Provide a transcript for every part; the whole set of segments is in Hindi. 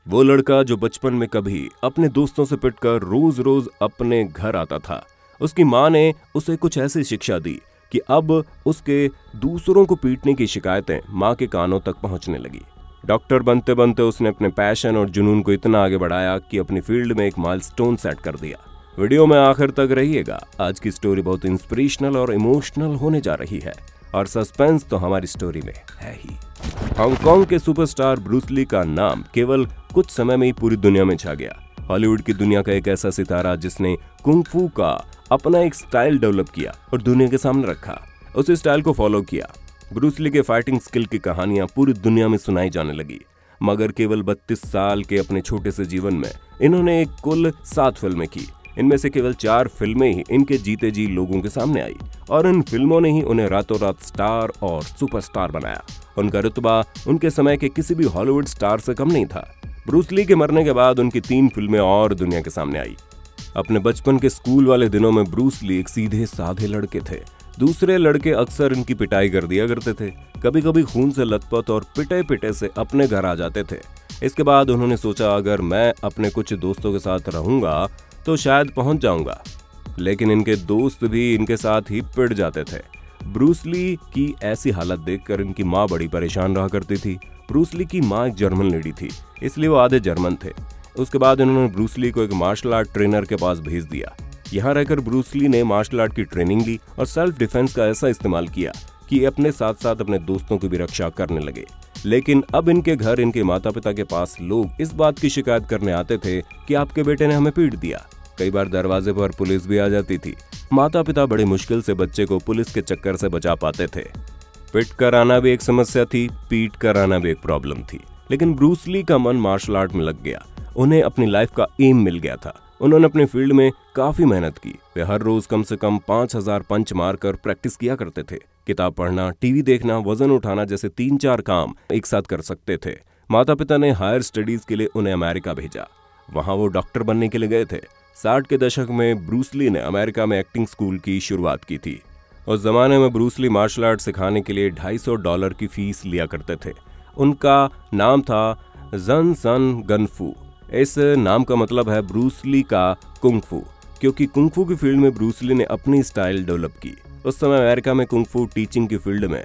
वो लड़का जो बचपन में कभी अपने दोस्तों से पिटकर रोज रोज अपने घर आता था, उसकी माँ ने उसे कुछ ऐसी शिक्षा दी कि अब उसके दूसरों को पीटने की शिकायतें माँ के कानों तक पहुंचने लगी। डॉक्टर बनते बनते उसने अपने पैशन और जुनून को इतना आगे बढ़ाया कि अपनी फील्ड में एक माइलस्टोन सेट कर दिया। वीडियो में आखिर तक रहिएगा। आज की स्टोरी बहुत इंस्पिरेशनल और इमोशनल होने जा रही है और सस्पेंस तो हमारी स्टोरी में है ही। हांगकांग के सुपरस्टार ब्रूस ली का नाम केवल कुछ समय में ही पूरी दुनिया में छा गया। हॉलीवुड की दुनिया का एक ऐसा सितारा जिसने कुंग फू का अपना एक स्टाइल डेवलप किया और दुनिया के सामने रखा, उस स्टाइल को फॉलो किया। ब्रूस ली के फाइटिंग स्किल की कहानियां पूरी दुनिया में सुनाई जाने लगी, मगर केवल 32 साल के अपने छोटे से जीवन में इन्होंने कुल 7 फिल्में की। इनमें से केवल 4 फिल्में ही इनके जीते जी लोगों के सामने आई और इन फिल्मों ने ही उन्हें रातों रात स्टार और सुपरस्टार बनाया। उनका रुतबा उनके समय के किसी भी हॉलीवुड स्टार से कम नहीं था। ब्रूस ली के मरने के बाद उनकी 3 फिल्में और दुनिया के सामने आई। अपने बचपन के स्कूल वाले दिनों में ब्रूस ली एक सीधे साधे लड़के थे। दूसरे लड़के अक्सर इनकी पिटाई कर दिया करते थे, कभी कभी खून से लथपथ और पिटे पिटे से अपने घर आ जाते थे। इसके बाद उन्होंने सोचा, अगर मैं अपने कुछ दोस्तों के साथ रहूंगा तो शायद पहुंच जाऊंगा, लेकिन इनके दोस्त भी इनके साथ ही पिट जाते थे। ब्रूस ली की ऐसी हालत देखकर इनकी माँ बड़ी परेशान रहा करती थी। ब्रूस ली की माँ एक जर्मन लेडी थी, इसलिए वो आधे जर्मन थे। उसके बाद इन्होंने ब्रूस ली को एक मार्शल आर्ट ट्रेनर के पास भेज दिया। यहाँ रहकर ब्रूस ली ने मार्शल आर्ट की ट्रेनिंग ली और सेल्फ डिफेंस का ऐसा इस्तेमाल किया कि अपने साथ साथ अपने दोस्तों की भी रक्षा करने लगे। लेकिन अब इनके घर इनके माता पिता के पास लोग इस बात की शिकायत करने आते थे कि आपके बेटे ने हमें पीट दिया। कई बार दरवाजे पर पुलिस भी आ जाती थी। माता पिता बड़ी मुश्किल से बच्चे को पुलिस के चक्कर से बचा पाते थे। पिट कर आना भी एक समस्या थी, पीट कर आना भी एक प्रॉब्लम थी। लेकिन ब्रूस ली का मन मार्शल आर्ट में लग गया। उन्हें अपनी लाइफ का एम मिल गया था। उन्होंने अपनी फील्ड में काफी मेहनत की। वे हर रोज कम से कम 5000 पंच मारकर प्रैक्टिस किया करते थे। किताब पढ़ना, टीवी देखना, वजन उठाना जैसे 3-4 काम एक साथ कर सकते थे। माता पिता ने हायर स्टडीज के लिए उन्हें अमेरिका भेजा। वहां वो डॉक्टर बनने के लिए गए थे। 60 के दशक में ब्रूस ली ने अमेरिका में एक्टिंग स्कूल की शुरुआत की थी। उस जमाने में ब्रूस ली मार्शल आर्ट सिखाने के लिए $250 की फीस लिया करते थे। उनका नाम था जन सन गनफू। इस नाम का मतलब है ब्रूस ली का कुंग फू, क्योंकि कुंग फू की फील्ड में ब्रूस ली ने अपनी स्टाइल डेवलप की। उस समय अमेरिका में कुंग फू टीचिंग की फील्ड में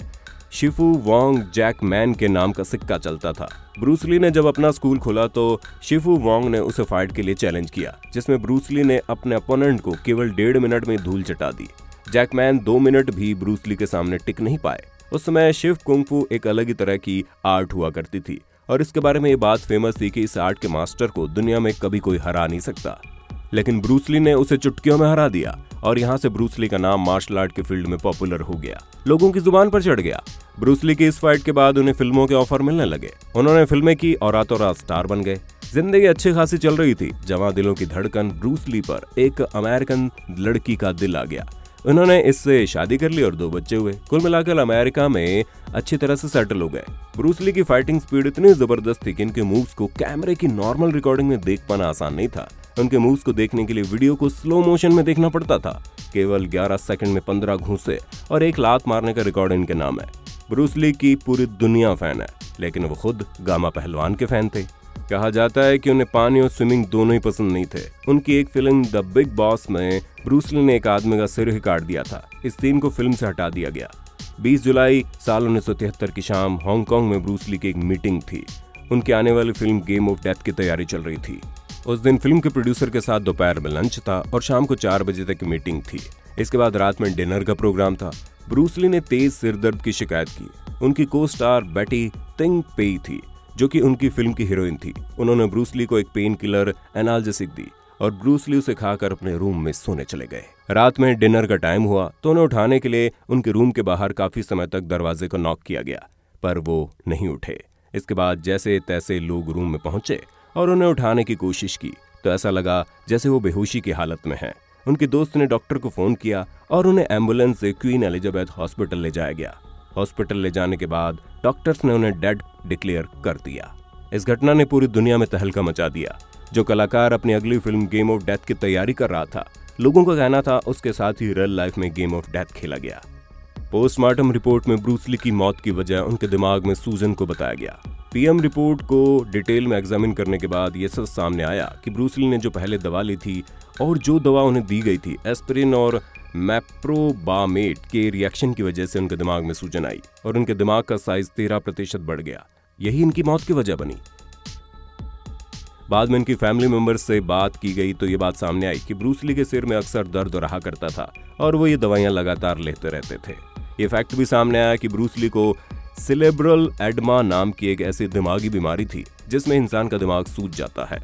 शिफू वोंग जैक मैन के नाम का सिक्का चलता था। ब्रूस ली ने जब अपना स्कूल खोला तो शिफू वोंग ने उसे फाइट के लिए चैलेंज किया, जिसमें ब्रूस ली ने अपने अपोनेंट को केवल 1.5 मिनट में धूल चटा दी। जैक मैन 2 मिनट भी ब्रूस ली के सामने टिक नहीं पाए। उस समय शिव कुंग फू एक अलग ही तरह की आर्ट हुआ करती थी और इसके बारे में ये बात फेमस थी कि इस आर्ट के मास्टर को दुनिया में कभी कोई हरा नहीं सकता। लेकिन ब्रूस ली ने उसे चुटकियों में हरा दिया और यहाँ से ब्रूस ली का नाम मार्शल आर्ट के फील्ड में पॉपुलर हो गया, लोगों की जुबान पर चढ़ गया। ब्रूस ली की इस फाइट के बाद उन्हें फिल्मों के ऑफर मिलने लगे। उन्होंने फिल्में की और रातों रात स्टार बन गए। जिंदगी अच्छी खासी चल रही थी। जवां दिलों की धड़कन ब्रूस ली पर एक अमेरिकन लड़की का दिल आ गया। उन्होंने इससे शादी कर ली और 2 बच्चे हुए। कुल मिलाकर अमेरिका में अच्छी तरह से सेटल हो गए। ब्रूस ली की फाइटिंग स्पीड इतनी जबरदस्त थी कि इनके मूव्स को कैमरे की नॉर्मल रिकॉर्डिंग में देख पाना आसान नहीं था। उनके मूव्स को देखने के लिए वीडियो को स्लो मोशन में देखना पड़ता था। केवल 11 सेकंड में 15 घूंसे और 1 लात मारने का रिकॉर्ड इनके नाम है। ब्रूस ली की पूरी दुनिया फैन है, लेकिन वो खुद गामा पहलवान के फैन थे। कहा जाता है कि उन्हें पानी और स्विमिंग दोनों ही पसंद नहीं थे। उनकी एक फिल्म द बिग बॉस में ब्रूस ली ने एक आदमी का सिर ही काट दिया था। इस सीन को फिल्म से हटा दिया गया। 20 जुलाई साल 1973 की शाम हांगकांग में ब्रूस ली की एक मीटिंग थी। उनकी आने वाली फिल्म गेम ऑफ डेथ की तैयारी चल रही थी। उस दिन फिल्म के प्रोड्यूसर के साथ दोपहर में लंच था और शाम को 4 बजे तक मीटिंग थी। इसके बाद रात में डिनर का प्रोग्राम था। ब्रूस ली ने तेज सिरदर्द की शिकायत की। उनकी को स्टार बेटी तिंग पेई थी, जो कि उनकी फिल्म की हीरोइन थी। उन्होंने ब्रूस ली को एक पेन किलर एनाल्जेसिक दी और ब्रूस ली उसे खाकर अपने रूम में सोने चले गए। रात में डिनर का टाइम हुआ तो उन्हें उठाने के लिए उनके रूम के बाहर काफी समय तक दरवाजे को नॉक किया गया, पर वो नहीं उठे। इसके बाद जैसे तैसे लोग रूम में पहुंचे और उन्हें उठाने की कोशिश की तो ऐसा लगा जैसे वो बेहोशी की हालत में हैं। उनके दोस्त ने डॉक्टर को फोन किया और उन्हें एम्बुलेंस से क्वीन एलिजाबेथ हॉस्पिटल ले जाया गया। हॉस्पिटल ले जाने के बाद डॉक्टर्स ने उन्हें डेड डिक्लेयर कर दिया। इस घटना ने पूरी दुनिया में तहलका मचा दिया। जो कलाकार अपनी अगली फिल्म गेम ऑफ डेथ की तैयारी कर रहा था, लोगों का कहना था उसके साथ ही रियल लाइफ में गेम ऑफ डेथ खेला गया। पोस्टमार्टम रिपोर्ट में ब्रूस ली की मौत की वजह उनके दिमाग में सूजन को बताया गया। पीएम रिपोर्ट को डिटेल में एग्जामिन करने के बाद ये सब सामने आया कि ब्रूस ली ने जो पहले दवा ली थी और जो दवा उन्हें दी गई थी एस्पिरिन और मैप्रोबामेट के रिएक्शन की वजह से उनके दिमाग में सूजन आई और उनके दिमाग का साइज 13% बढ़ गया। यही इनकी मौत की वजह बनी। बाद में इनकी फैमिली मेंबर्स से बात की गई तो ये बात सामने आई कि ब्रूस ली के सिर में अक्सर दर्द रहा करता था और वो ये दवाइयां लगातार लेते रहते थे। ये फैक्ट भी सामने आया कि ब्रूस ली को सेरेब्रल एडमा नाम की एक ऐसी दिमागी बीमारी थी जिसमें इंसान का दिमाग सूज जाता है।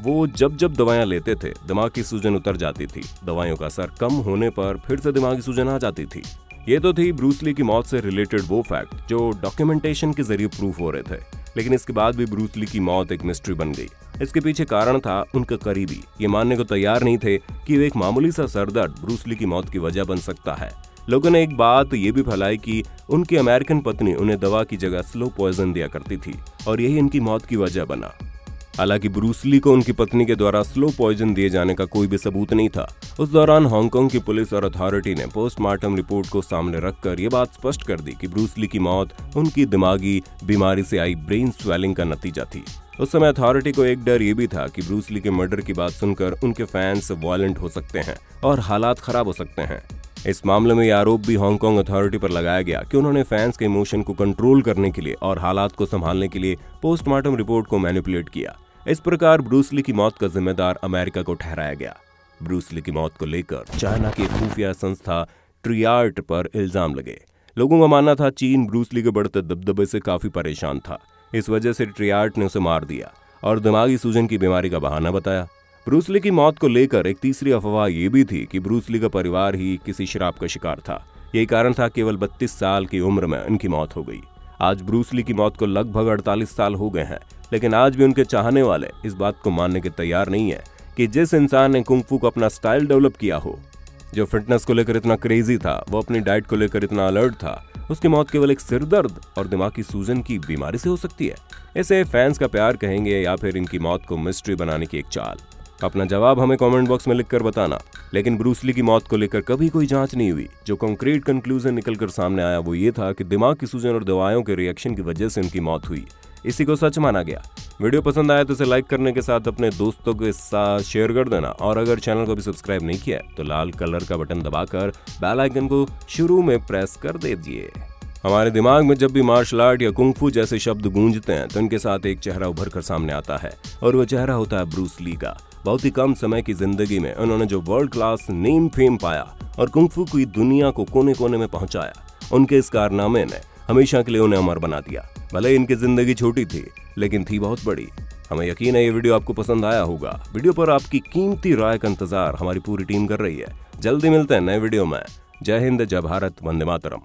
वो जब जब दवाइयां लेते थे दिमाग की सूजन उतर जाती थी। दवाइयों का असर कम होने पर फिर से दिमागी सूजन आ जाती थी। ये तो थी ब्रूस ली की मौत से रिलेटेड वो फैक्ट जो डॉक्यूमेंटेशन के जरिए प्रूफ हो रहे थे, लेकिन इसके बाद भी ब्रूस ली की मौत एक मिस्ट्री बन गई। इसके पीछे कारण था उनका करीबी ये मानने को तैयार नहीं थे कि एक मामूली सा सरदर्द ब्रूस ली की मौत की वजह बन सकता है। लोगों ने एक बात ये भी फैलाई कि उनकी अमेरिकन पत्नी उन्हें दवा की जगह स्लो पॉइजन दिया करती थी और यही इनकी मौत की वजह बना। हालांकि ब्रूस ली को उनकी पत्नी के द्वारा स्लो पॉइजन दिए जाने का कोई भी सबूत नहीं था। उस दौरान हांगकांग की पुलिस और अथॉरिटी ने पोस्टमार्टम रिपोर्ट को सामने रखकर ये बात स्पष्ट कर दी कि ब्रूस ली की मौत उनकी दिमागी बीमारी से आई ब्रेन स्वेलिंग का नतीजा थी। उस समय अथॉरिटी को एक डर ये भी था कि ब्रूस ली के मर्डर की बात सुनकर उनके फैंस वायलेंट हो सकते हैं और हालात खराब हो सकते हैं। इस मामले में यह आरोप भी हांगकांग अथॉरिटी पर लगाया गया कि उन्होंने फैंस के इमोशन को कंट्रोल करने के लिए और हालात को संभालने के लिए पोस्टमार्टम रिपोर्ट को मैनिपुलेट किया। इस प्रकार ब्रूस ली की मौत का जिम्मेदार अमेरिका को ठहराया गया। ब्रूस ली की मौत को लेकर चाइना की खुफिया संस्था ट्रियार्ट पर इल्जाम लगे। लोगों का मानना था चीन ब्रूस ली के बढ़ते दबदबे से काफी परेशान था। इस वजह से ट्रियार्ट ने उसे मार दिया और दिमागी सूजन की बीमारी का बहाना बताया। ब्रूस ली की मौत को लेकर एक तीसरी अफवाह ये भी थी कि ब्रूस ली का परिवार ही किसी शराब का शिकार था। यही कारण था केवल 32 साल की उम्र में उनकी मौत हो गई। आज ब्रूस ली की मौत को लगभग 48 साल हो गए हैं, लेकिन आज भी उनके चाहने वाले इस बात को मानने के तैयार नहीं है कि जिस इंसान ने कुंग-फू को अपना स्टाइल डेवलप किया हो, जो फिटनेस को लेकर इतना क्रेजी था, वो अपनी डाइट को लेकर इतना अलर्ट था, उसकी मौत केवल एक सिरदर्द और दिमागी सूजन की बीमारी से हो सकती है। इसे फैंस का प्यार कहेंगे या फिर इनकी मौत को मिस्ट्री बनाने की एक चाल? अपना जवाब हमें कमेंट बॉक्स में लिखकर बताना। लेकिन ब्रूस ली की मौत को लेकर कभी कोई जांच नहीं हुई। जो कंक्रीट कंक्लूजन निकलकर सामने आया वो ये था कि दिमाग की सूजन और दवाइयों के रिएक्शन की वजह से उनकी मौत हुई। इसी को सच माना गया। वीडियो पसंद आया तो इसे लाइक करने के साथ अपने दोस्तों के साथ शेयर कर देना और अगर चैनल को भी सब्सक्राइब नहीं किया तो लाल कलर का बटन दबाकर बेल आइकन को शुरू में प्रेस कर दीजिए। हमारे दिमाग में जब भी मार्शल आर्ट या कुंग-फू जैसे शब्द गूंजते हैं तो इनके साथ एक चेहरा उभर कर सामने आता है और वो चेहरा होता है ब्रूस ली का। बहुत ही कम समय की जिंदगी में उन्होंने जो वर्ल्ड क्लास नेम फेम पाया और कुंग-फू की दुनिया को कोने कोने में पहुंचाया, उनके इस कारनामे ने हमेशा के लिए उन्हें अमर बना दिया। भले इनकी जिंदगी छोटी थी लेकिन थी बहुत बड़ी। हमें यकीन है ये वीडियो आपको पसंद आया होगा। वीडियो पर आपकी कीमती राय का इंतजार हमारी पूरी टीम कर रही है। जल्दी मिलते हैं नए वीडियो में। जय हिंद, जय भारत, वंदे मातरम।